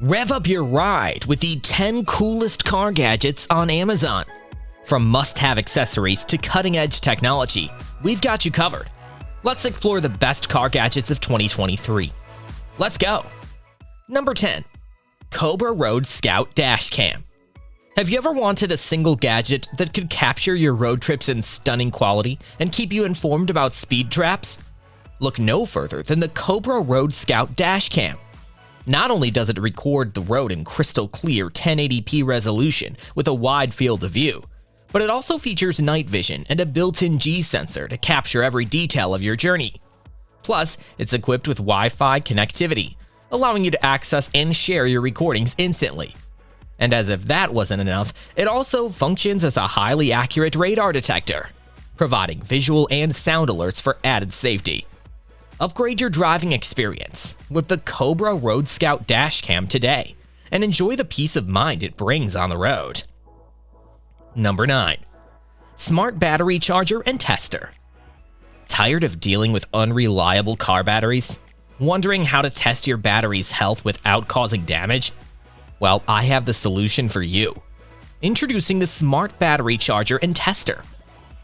Rev up your ride with the 10 coolest car gadgets on Amazon. From must-have accessories to cutting-edge technology, we've got you covered. Let's explore the best car gadgets of 2023. Let's go! Number 10. Cobra Road Scout Dash Cam. Have you ever wanted a single gadget that could capture your road trips in stunning quality and keep you informed about speed traps? Look no further than the Cobra Road Scout Dash Cam. Not only does it record the road in crystal clear 1080p resolution with a wide field of view, but it also features night vision and a built-in G sensor to capture every detail of your journey. Plus, it's equipped with Wi-Fi connectivity, allowing you to access and share your recordings instantly. And as if that wasn't enough, it also functions as a highly accurate radar detector, providing visual and sound alerts for added safety. Upgrade your driving experience with the Cobra Road Scout Dash Cam today and enjoy the peace of mind it brings on the road. Number 9. Smart Battery Charger and Tester. Tired of dealing with unreliable car batteries? Wondering how to test your battery's health without causing damage? Well, I have the solution for you. Introducing the Smart Battery Charger and Tester.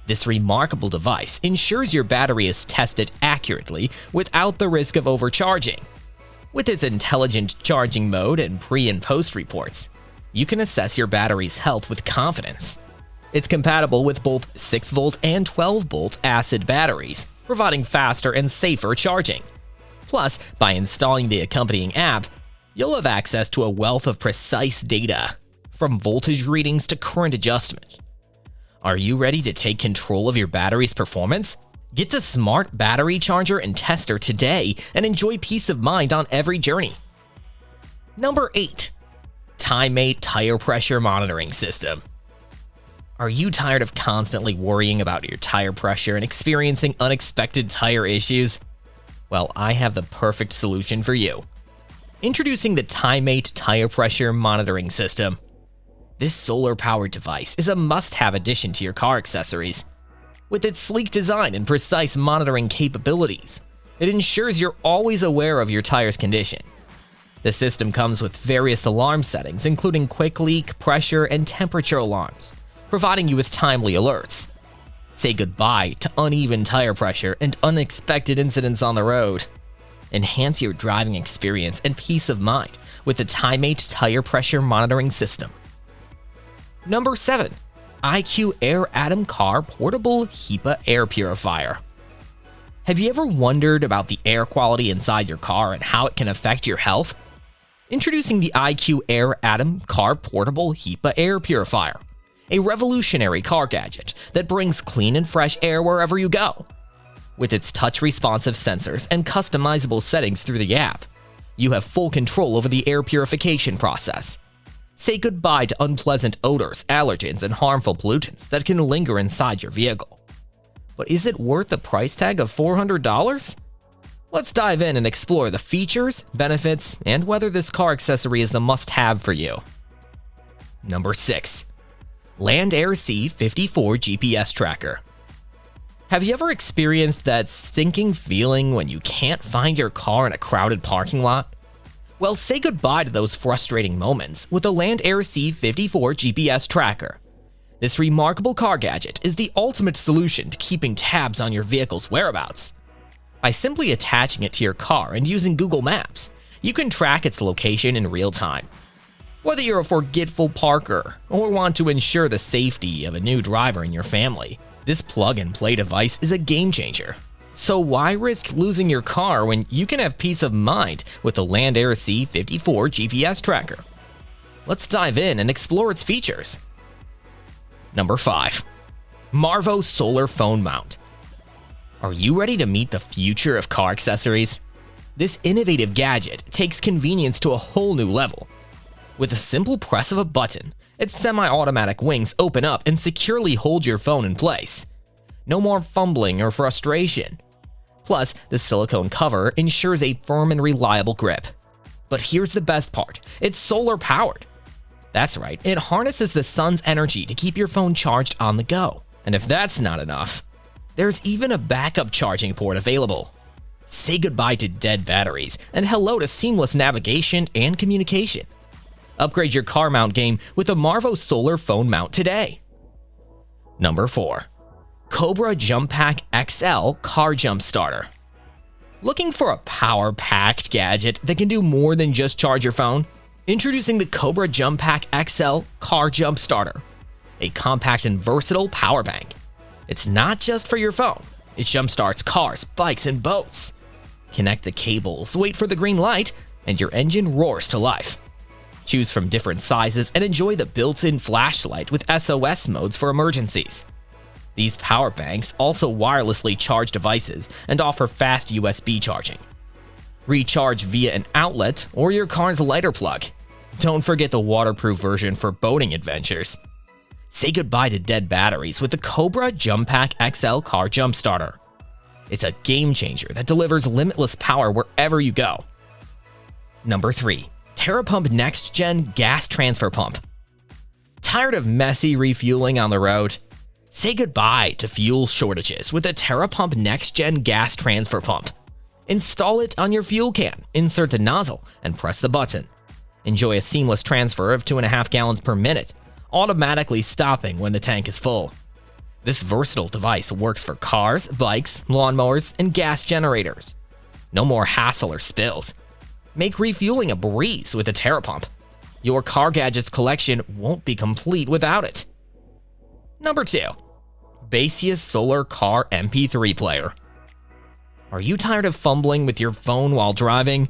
This remarkable device ensures your battery is tested accurately without the risk of overcharging. With its intelligent charging mode and pre- and post reports, you can assess your battery's health with confidence. It's compatible with both 6V and 12V acid batteries, providing faster and safer charging. Plus, by installing the accompanying app, you'll have access to a wealth of precise data, from voltage readings to current adjustment. Are you ready to take control of your battery's performance? Get the Smart Battery Charger and Tester today and enjoy peace of mind on every journey. Number 8. TYMATE Tire Pressure Monitoring System. Are you tired of constantly worrying about your tire pressure and experiencing unexpected tire issues? Well, I have the perfect solution for you. Introducing the TYMATE Tire Pressure Monitoring System. This solar-powered device is a must-have addition to your car accessories. With its sleek design and precise monitoring capabilities, it ensures you're always aware of your tire's condition. The system comes with various alarm settings, including quick leak, pressure, and temperature alarms, providing you with timely alerts. Say goodbye to uneven tire pressure and unexpected incidents on the road. Enhance your driving experience and peace of mind with the TYMATE Tire Pressure Monitoring System. Number 7. IQAir Atem Car Portable HEPA Air Purifier. Have you ever wondered about the air quality inside your car and how it can affect your health? Introducing the IQAir Atem Car Portable HEPA Air Purifier, a revolutionary car gadget that brings clean and fresh air wherever you go. With its touch-responsive sensors and customizable settings through the app, you have full control over the air purification process. Say goodbye to unpleasant odors, allergens, and harmful pollutants that can linger inside your vehicle. But is it worth the price tag of $400? Let's dive in and explore the features, benefits, and whether this car accessory is a must-have for you. Number 6. LANDAIRSEA 54 GPS Tracker. Have you ever experienced that sinking feeling when you can't find your car in a crowded parking lot? Well, say goodbye to those frustrating moments with the LANDAIRSEA 54 GPS Tracker. This remarkable car gadget is the ultimate solution to keeping tabs on your vehicle's whereabouts. By simply attaching it to your car and using Google Maps, you can track its location in real time. Whether you're a forgetful parker or want to ensure the safety of a new driver in your family, this plug-and-play device is a game-changer. So why risk losing your car when you can have peace of mind with the LANDAIRSEA 54 GPS Tracker? Let's dive in and explore its features. Number 5. Marvo Solar Phone Mount. Are you ready to meet the future of car accessories? This innovative gadget takes convenience to a whole new level. With a simple press of a button, its semi-automatic wings open up and securely hold your phone in place. No more fumbling or frustration. Plus, the silicone cover ensures a firm and reliable grip. But here's the best part, it's solar powered. That's right, it harnesses the sun's energy to keep your phone charged on the go. And if that's not enough, there's even a backup charging port available. Say goodbye to dead batteries and hello to seamless navigation and communication. Upgrade your car mount game with a Marvo solar phone mount today. Number 4. Cobra JumPackXL Car Jump Starter. Looking for a power-packed gadget that can do more than just charge your phone? Introducing the Cobra JumPackXL Car Jump Starter, a compact and versatile power bank. It's not just for your phone. It jumpstarts cars, bikes, and boats. Connect the cables, wait for the green light, and your engine roars to life. Choose from different sizes and enjoy the built-in flashlight with SOS modes for emergencies. These power banks also wirelessly charge devices and offer fast USB charging. Recharge via an outlet or your car's lighter plug. Don't forget the waterproof version for boating adventures. Say goodbye to dead batteries with the Cobra JumPackXL Car Jump Starter. It's a game changer that delivers limitless power wherever you go. Number 3. Tera Pump Next Gen Gas Transfer Pump. Tired of messy refueling on the road? Say goodbye to fuel shortages with the Tera Pump Next Gen Gas Transfer Pump. Install it on your fuel can, insert the nozzle, and press the button. Enjoy a seamless transfer of 2.5 gallons per minute, automatically stopping when the tank is full. This versatile device works for cars, bikes, lawnmowers, and gas generators. No more hassle or spills. Make refueling a breeze with a Tera Pump. Your car gadgets collection won't be complete without it. Number 2. Baseus Solar Car MP3 Player. Are you tired of fumbling with your phone while driving?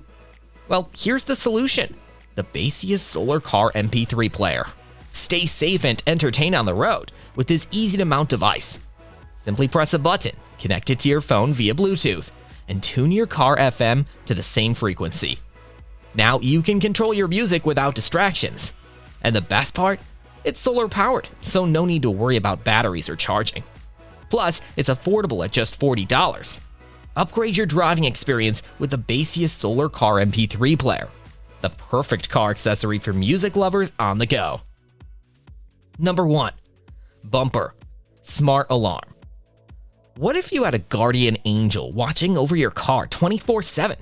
Well, here's the solution. The Baseus Solar Car MP3 Player. Stay safe and entertain on the road with this easy-to-mount device. Simply press a button, connect it to your phone via Bluetooth, and tune your car FM to the same frequency. Now you can control your music without distractions. And the best part? It's solar-powered, so no need to worry about batteries or charging. Plus, it's affordable at just $40. Upgrade your driving experience with the Baseus Solar Car MP3 Player, the perfect car accessory for music lovers on the go. Number 1. Bmmpr Smart Alarm. What if you had a guardian angel watching over your car 24/7?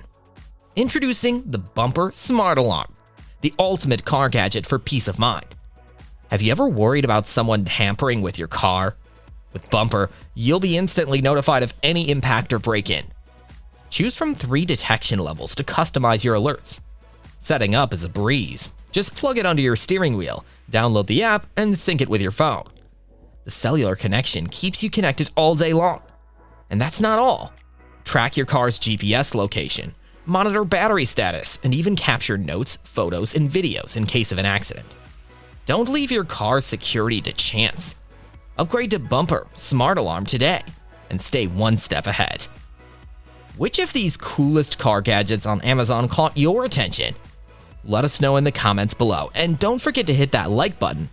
Introducing the Bmmpr Smart Alarm, the ultimate car gadget for peace of mind. Have you ever worried about someone tampering with your car? With Bmmpr, you'll be instantly notified of any impact or break-in. Choose from 3 detection levels to customize your alerts. Setting up is a breeze. Just plug it under your steering wheel, download the app, and sync it with your phone. The cellular connection keeps you connected all day long. And that's not all. Track your car's GPS location, monitor battery status, and even capture notes, photos, and videos in case of an accident. Don't leave your car's security to chance. Upgrade to Bmmpr Smart Alarm today and stay one step ahead. Which of these coolest car gadgets on Amazon caught your attention? Let us know in the comments below, and don't forget to hit that like button